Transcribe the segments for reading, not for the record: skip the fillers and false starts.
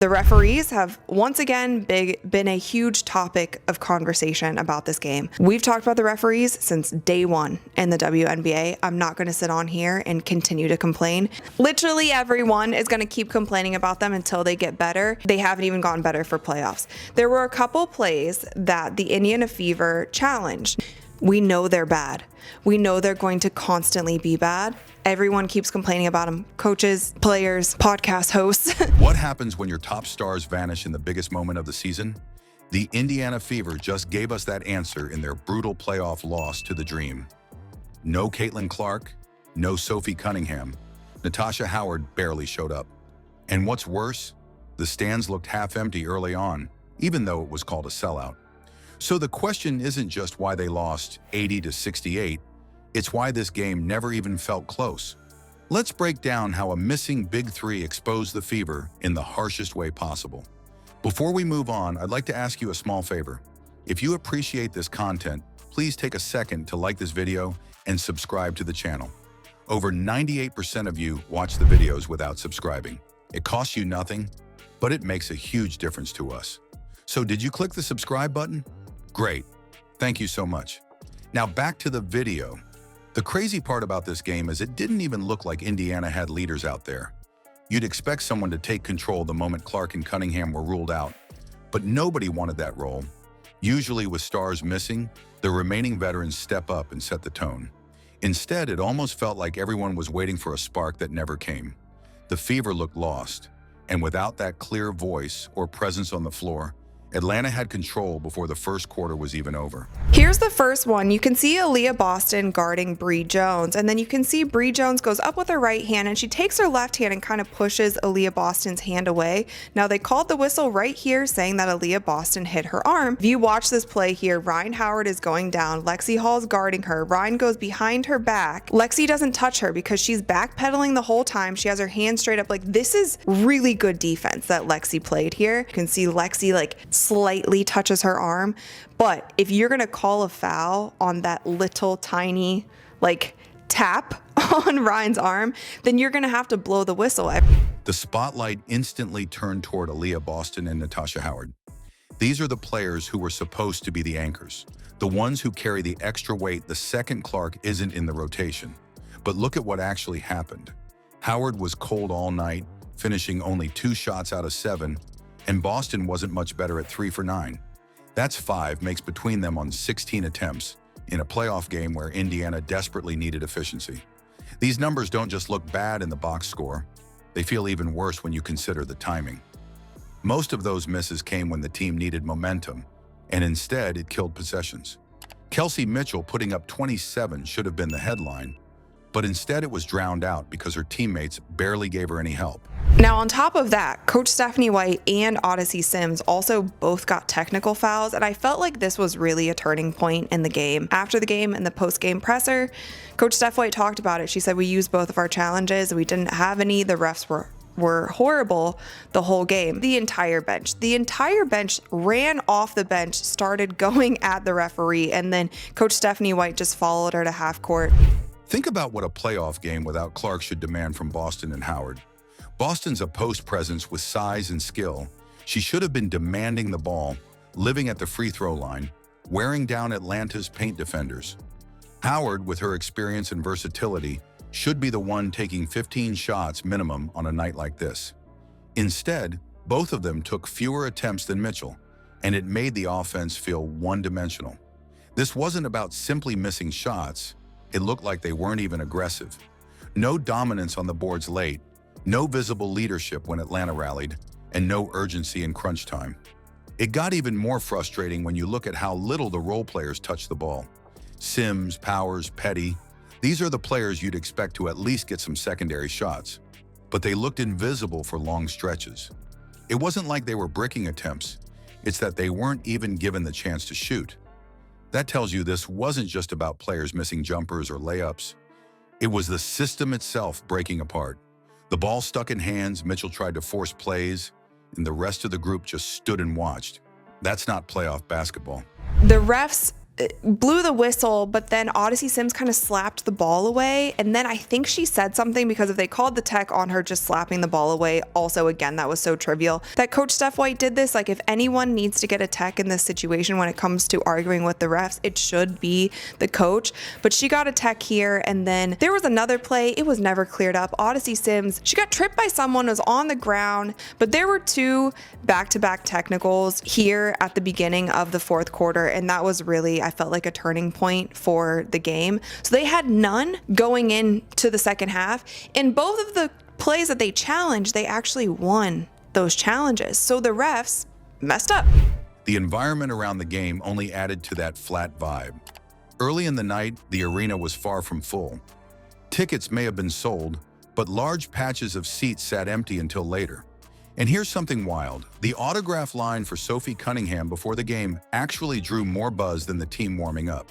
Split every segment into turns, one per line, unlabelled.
The referees have once again been a huge topic of conversation about this game. We've talked about the referees since day one in the WNBA. I'm not going to sit on here and continue to complain. Literally everyone is going to keep complaining about them until they get better. They haven't even gotten better for playoffs. There were a couple plays that the Indiana Fever challenged. We know they're bad. We know they're going to constantly be bad. Everyone keeps complaining about them. Coaches, players, podcast hosts.
What happens when your top stars vanish in the biggest moment of the season? The Indiana Fever just gave us that answer in their brutal playoff loss to the Dream. No Caitlin Clark, no Sophie Cunningham. Natasha Howard barely showed up. And what's worse, the stands looked half empty early on, even though it was called a sellout. So the question isn't just why they lost 80-68, it's why this game never even felt close. Let's break down how a missing Big Three exposed the Fever in the harshest way possible. Before we move on, I'd like to ask you a small favor. If you appreciate this content, please take a second to like this video and subscribe to the channel. Over 98% of you watch the videos without subscribing. It costs you nothing, but it makes a huge difference to us. So did you click the subscribe button? Great. Thank you so much. Now back to the video. The crazy part about this game is it didn't even look like Indiana had leaders out there. You'd expect someone to take control the moment Clark and Cunningham were ruled out, but nobody wanted that role. Usually with stars missing, the remaining veterans step up and set the tone. Instead, it almost felt like everyone was waiting for a spark that never came. The Fever looked lost, and without that clear voice or presence on the floor, Atlanta had control before the first quarter was even over.
Here's the first one. You can see Aliyah Boston guarding Bree Jones, and then you can see Bree Jones goes up with her right hand and she takes her left hand and kind of pushes Aliyah Boston's hand away. Now they called the whistle right here saying that Aliyah Boston hit her arm. If you watch this play here, Ryan Howard is going down. Lexi Hall's guarding her. Ryan goes behind her back. Lexi doesn't touch her because she's backpedaling the whole time. She has her hand straight up. Like, this is really good defense that Lexi played here. You can see Lexi like slightly touches her arm. But if you're gonna call a foul on that little tiny like tap on Ryan's arm, then you're gonna have to blow the whistle.
The spotlight instantly turned toward Aliyah Boston and Natasha Howard. These are the players who were supposed to be the anchors, the ones who carry the extra weight the second Clark isn't in the rotation. But look at what actually happened. Howard was cold all night, finishing only 2 shots out of 7, and Boston wasn't much better at 3 for 9. That's 5 makes between them on 16 attempts in a playoff game where Indiana desperately needed efficiency. These numbers don't just look bad in the box score, they feel even worse when you consider the timing. Most of those misses came when the team needed momentum, and instead it killed possessions. Kelsey Mitchell putting up 27 should have been the headline, but instead it was drowned out because her teammates barely gave her any help.
Now on top of that, Coach Stephanie White and Odyssey Sims also both got technical fouls, and I felt like this was really a turning point in the game. After the game and the post-game presser, Coach Steph White talked about it. She said, we used both of our challenges, we didn't have any, the refs were horrible the whole game. The entire bench ran off the bench, started going at the referee, and then Coach Stephanie White just followed her to half court.
Think about what a playoff game without Clark should demand from Boston and Howard. Boston's a post presence with size and skill. She should have been demanding the ball, living at the free throw line, wearing down Atlanta's paint defenders. Howard, with her experience and versatility, should be the one taking 15 shots minimum on a night like this. Instead, both of them took fewer attempts than Mitchell, and it made the offense feel one-dimensional. This wasn't about simply missing shots. It looked like they weren't even aggressive. No dominance on the boards late, no visible leadership when Atlanta rallied, and no urgency in crunch time. It got even more frustrating when you look at how little the role players touched the ball. Sims, Powers, Petty, these are the players you'd expect to at least get some secondary shots, but they looked invisible for long stretches. It wasn't like they were bricking attempts, it's that they weren't even given the chance to shoot. That tells you this wasn't just about players missing jumpers or layups. It was the system itself breaking apart. The ball stuck in hands, Mitchell tried to force plays, and the rest of the group just stood and watched. That's not playoff basketball.
The refs blew the whistle, but then Odyssey Sims kind of slapped the ball away. And then I think she said something, because if they called the tech on her just slapping the ball away, also, again, that was so trivial that Coach Steph White did this. Like, if anyone needs to get a tech in this situation when it comes to arguing with the refs, it should be the coach. But she got a tech here. And then there was another play. It was never cleared up. Odyssey Sims, she got tripped by someone, was on the ground, but there were two back-to-back technicals here at the beginning of the fourth quarter. And that was really, I felt like, a turning point for the game. So they had none going into the second half. In both of the plays that they challenged, they actually won those challenges. So the refs messed up.
The environment around the game only added to that flat vibe. Early in the night, the arena was far from full. Tickets may have been sold, but large patches of seats sat empty until later. And here's something wild. The autograph line for Sophie Cunningham before the game actually drew more buzz than the team warming up.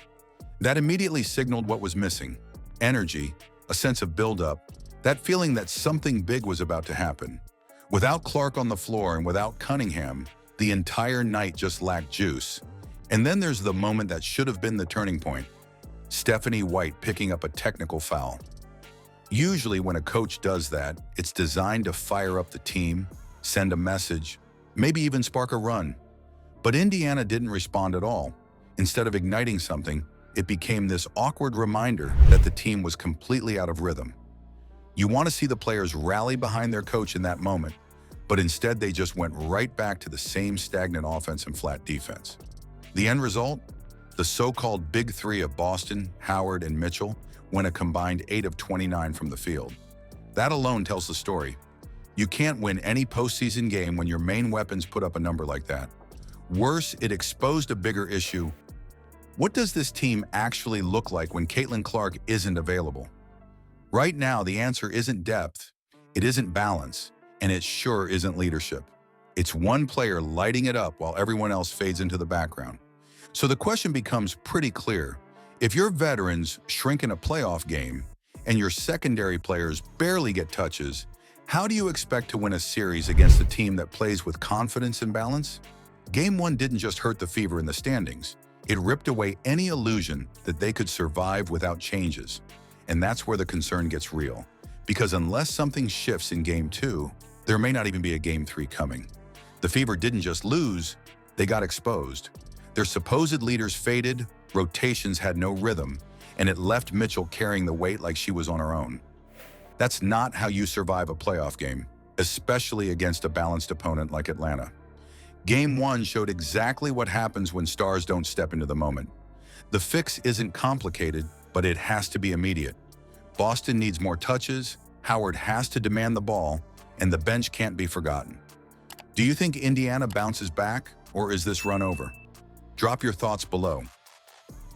That immediately signaled what was missing: energy, a sense of build-up, that feeling that something big was about to happen. Without Clark on the floor and without Cunningham, the entire night just lacked juice. And then there's the moment that should have been the turning point: Stephanie White picking up a technical foul. Usually when a coach does that, it's designed to fire up the team, send a message, maybe even spark a run. But Indiana didn't respond at all. Instead of igniting something, it became this awkward reminder that the team was completely out of rhythm. You want to see the players rally behind their coach in that moment, but instead they just went right back to the same stagnant offense and flat defense. The end result? The so-called Big Three of Boston, Howard, and Mitchell went a combined 8 of 29 from the field. That alone tells the story. You can't win any postseason game when your main weapons put up a number like that. Worse, it exposed a bigger issue. What does this team actually look like when Caitlin Clark isn't available? Right now, the answer isn't depth, it isn't balance, and it sure isn't leadership. It's one player lighting it up while everyone else fades into the background. So the question becomes pretty clear. If your veterans shrink in a playoff game and your secondary players barely get touches, how do you expect to win a series against a team that plays with confidence and balance? Game 1 didn't just hurt the Fever in the standings. It ripped away any illusion that they could survive without changes. And that's where the concern gets real. Because unless something shifts in Game 2, there may not even be a Game 3 coming. The Fever didn't just lose, they got exposed. Their supposed leaders faded, rotations had no rhythm, and it left Mitchell carrying the weight like she was on her own. That's not how you survive a playoff game, especially against a balanced opponent like Atlanta. Game 1 showed exactly what happens when stars don't step into the moment. The fix isn't complicated, but it has to be immediate. Boston needs more touches, Howard has to demand the ball, and the bench can't be forgotten. Do you think Indiana bounces back, or is this run over? Drop your thoughts below.